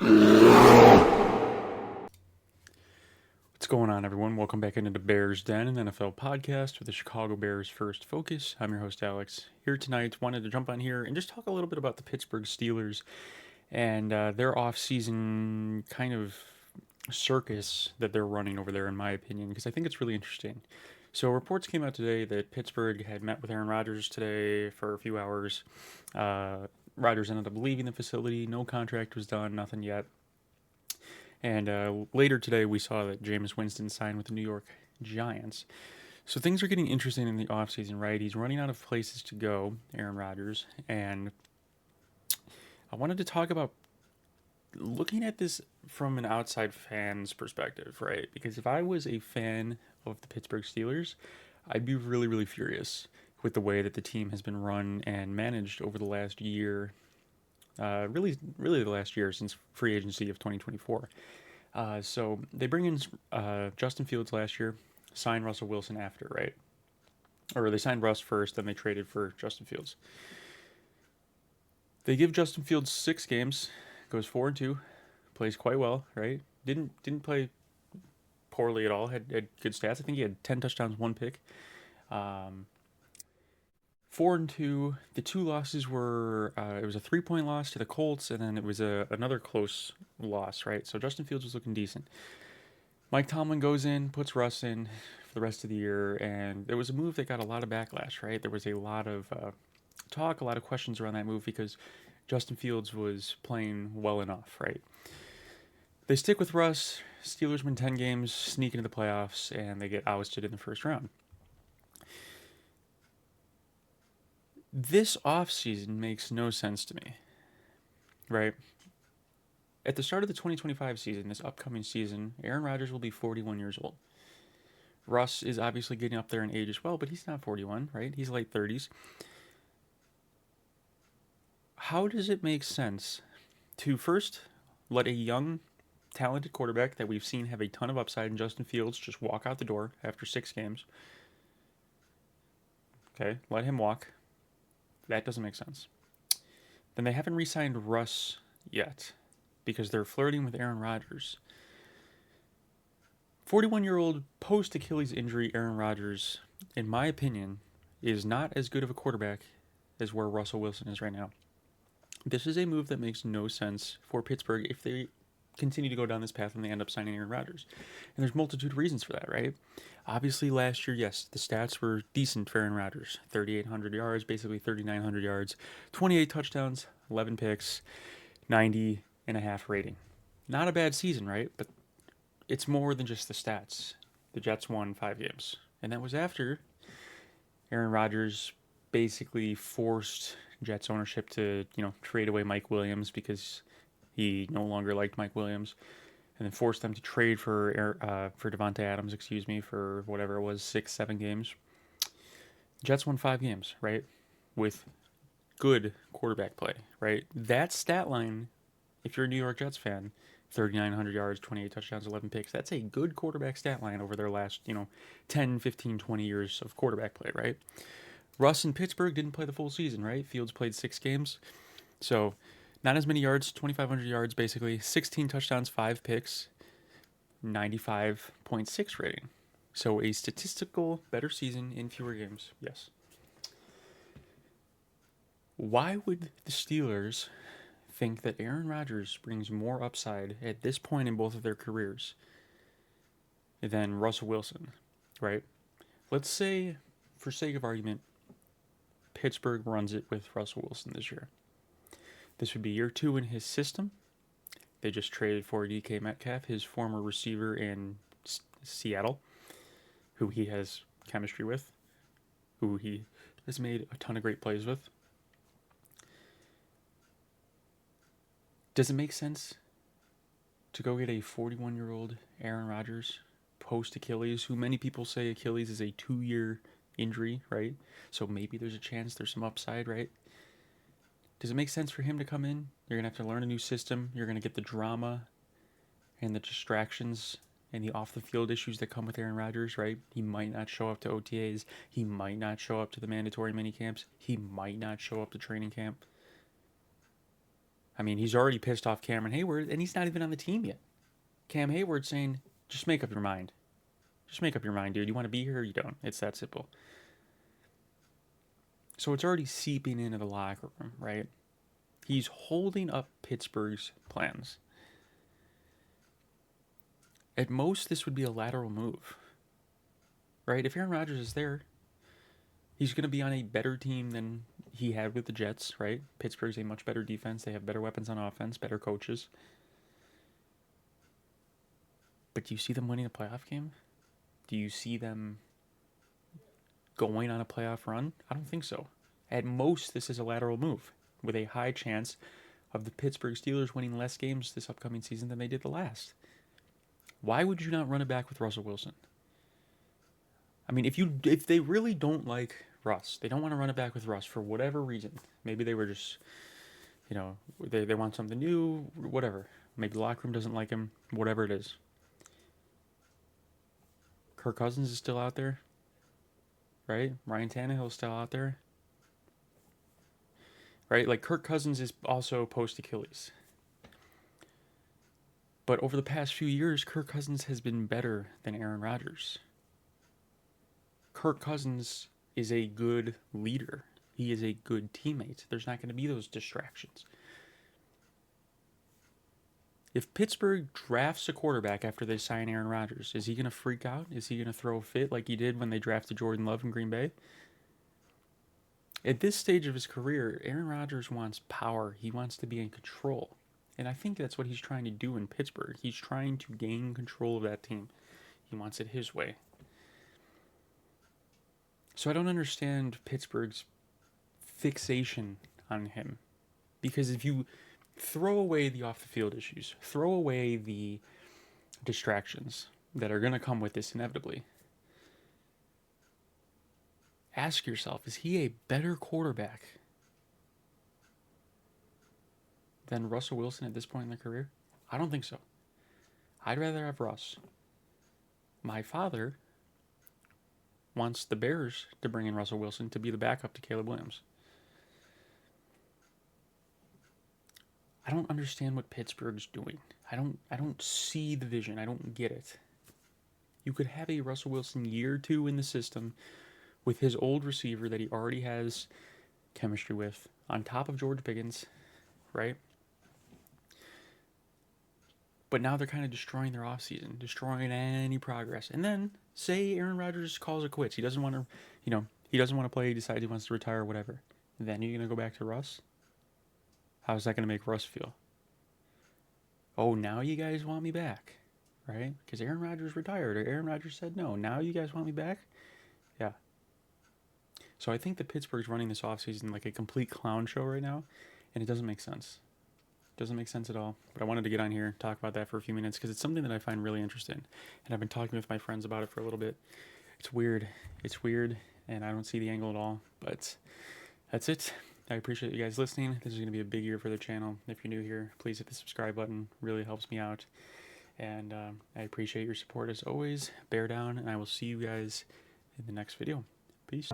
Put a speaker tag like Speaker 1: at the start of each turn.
Speaker 1: What's going on, everyone? Welcome back into the Bears Den, an NFL podcast with the Chicago Bears First Focus. I'm your host, Alex. Here tonight, wanted to jump on here and just talk a little bit about the Pittsburgh Steelers and their off-season kind of circus that they're running over there, in my opinion, because I think it's really interesting. So reports came out today that Pittsburgh had met with Aaron Rodgers today for a few hours. Rodgers ended up leaving the facility. No contract was done, nothing yet. And later today, we saw that Jameis Winston signed with the New York Giants. So things are getting interesting in the offseason, right? He's running out of places to go, Aaron Rodgers. And I wanted to talk about looking at this from an outside fan's perspective, right? Because if I was a fan of the Pittsburgh Steelers, I'd be really, really furious with the way that the team has been run and managed over the last year. Really the last year since free agency of 2024. So they bring in Justin Fields last year, signed Russell Wilson after, right? Or they signed Russ first, then they traded for Justin Fields. They give Justin Fields 6 games, goes 4-2, plays quite well, right? Didn't play poorly at all. Had good stats. I think he had 10 touchdowns, 1 pick. 4-2. The 2 losses were it was a 3-point loss to the Colts, and then it was another close loss, right? So Justin Fields was looking decent. Mike Tomlin goes in, puts Russ in for the rest of the year, and it was a move that got a lot of backlash, right? There was a lot of talk, a lot of questions around that move because Justin Fields was playing well enough, right? They stick with Russ. Steelers win 10 games, sneak into the playoffs, and they get ousted in the first round. This offseason makes no sense to me, right? At the start of the 2025 season, this upcoming season, Aaron Rodgers will be 41 years old. Russ is obviously getting up there in age as well, but he's not 41, right? He's late 30s. How does it make sense to first let a young, talented quarterback that we've seen have a ton of upside in Justin Fields just walk out the door after 6 games? Okay, let him walk. That doesn't make sense. Then they haven't re-signed Russ yet because they're flirting with Aaron Rodgers. 41-year-old post-Achilles injury Aaron Rodgers, in my opinion, is not as good of a quarterback as where Russell Wilson is right now. This is a move that makes no sense for Pittsburgh if they continue to go down this path and they end up signing Aaron Rodgers. And there's multitude of reasons for that, right? Obviously, last year, yes, the stats were decent for Aaron Rodgers. 3,800 yards, basically 3,900 yards, 28 touchdowns, 11 picks, 90.5 rating. Not a bad season, right? But it's more than just the stats. The Jets won 5 games. And that was after Aaron Rodgers basically forced Jets ownership to, trade away Mike Williams because he no longer liked Mike Williams, and then forced them to trade for Davante Adams, for whatever it was, 6-7 games. Jets won 5 games, right, with good quarterback play, right? That stat line, if you're a New York Jets fan, 3,900 yards, 28 touchdowns, 11 picks, that's a good quarterback stat line over their last, 10, 15, 20 years of quarterback play, right? Russ in Pittsburgh didn't play the full season, right? Fields played 6 games, so not as many yards, 2,500 yards basically, 16 touchdowns, 5 picks, 95.6 rating. So a statistical better season in fewer games, yes. Why would the Steelers think that Aaron Rodgers brings more upside at this point in both of their careers than Russell Wilson, right? Let's say, for sake of argument, Pittsburgh runs it with Russell Wilson this year. This would be year 2 in his system. They just traded for DK Metcalf, his former receiver in Seattle, who he has chemistry with, who he has made a ton of great plays with. Does it make sense to go get a 41-year-old Aaron Rodgers post-Achilles, who many people say Achilles is a 2-year injury, right? So maybe there's a chance there's some upside, right? Does it make sense for him to come in? You're going to have to learn a new system. You're going to get the drama and the distractions and the off-the-field issues that come with Aaron Rodgers, right? He might not show up to OTAs. He might not show up to the mandatory minicamps. He might not show up to training camp. I mean, he's already pissed off Cameron Hayward, and he's not even on the team yet. Cam Hayward saying, just make up your mind. Just make up your mind, dude. You want to be here or you don't. It's that simple. So it's already seeping into the locker room, right? He's holding up Pittsburgh's plans. At most, this would be a lateral move, right? If Aaron Rodgers is there, he's going to be on a better team than he had with the Jets, right? Pittsburgh's a much better defense. They have better weapons on offense, better coaches. But do you see them winning a playoff game? Do you see them going on a playoff run? I don't think so. At most, this is a lateral move with a high chance of the Pittsburgh Steelers winning less games this upcoming season than they did the last. Why would you not run it back with Russell Wilson? I mean, if they really don't like Russ, they don't want to run it back with Russ for whatever reason. Maybe they were just, they want something new, whatever. Maybe the locker room doesn't like him, whatever it is. Kirk Cousins is still out there, right? Ryan Tannehill's still out there, right? Like, Kirk Cousins is also post-Achilles. But over the past few years, Kirk Cousins has been better than Aaron Rodgers. Kirk Cousins is a good leader. He is a good teammate. There's not going to be those distractions. If Pittsburgh drafts a quarterback after they sign Aaron Rodgers, is he going to freak out? Is he going to throw a fit like he did when they drafted Jordan Love in Green Bay? At this stage of his career, Aaron Rodgers wants power. He wants to be in control. And I think that's what he's trying to do in Pittsburgh. He's trying to gain control of that team. He wants it his way. So I don't understand Pittsburgh's fixation on him. Because if you throw away the off-the-field issues, throw away the distractions that are going to come with this inevitably, ask yourself, is he a better quarterback than Russell Wilson at this point in their career? I don't think so. I'd rather have Russ. My father wants the Bears to bring in Russell Wilson to be the backup to Caleb Williams. I don't understand what Pittsburgh's doing. I don't see the vision. I don't get it. You could have a Russell Wilson year 2 in the system with his old receiver that he already has chemistry with, on top of George Pickens, right? But now they're kind of destroying their offseason, destroying any progress. And then, say Aaron Rodgers calls it quits. He doesn't want to, he doesn't want to play. He decides he wants to retire or whatever. Then you're going to go back to Russ? How's that going to make Russ feel? Oh, now you guys want me back, right? Because Aaron Rodgers retired, or Aaron Rodgers said no. Now you guys want me back? Yeah. So I think that Pittsburgh's running this offseason like a complete clown show right now, and it doesn't make sense. Doesn't make sense at all. But I wanted to get on here and talk about that for a few minutes because it's something that I find really interesting. And I've been talking with my friends about it for a little bit. It's weird. It's weird, and I don't see the angle at all. But that's it. I appreciate you guys listening. This is going to be a big year for the channel. If you're new here, please hit the subscribe button. Really helps me out. And I appreciate your support as always. Bear down, and I will see you guys in the next video. Peace.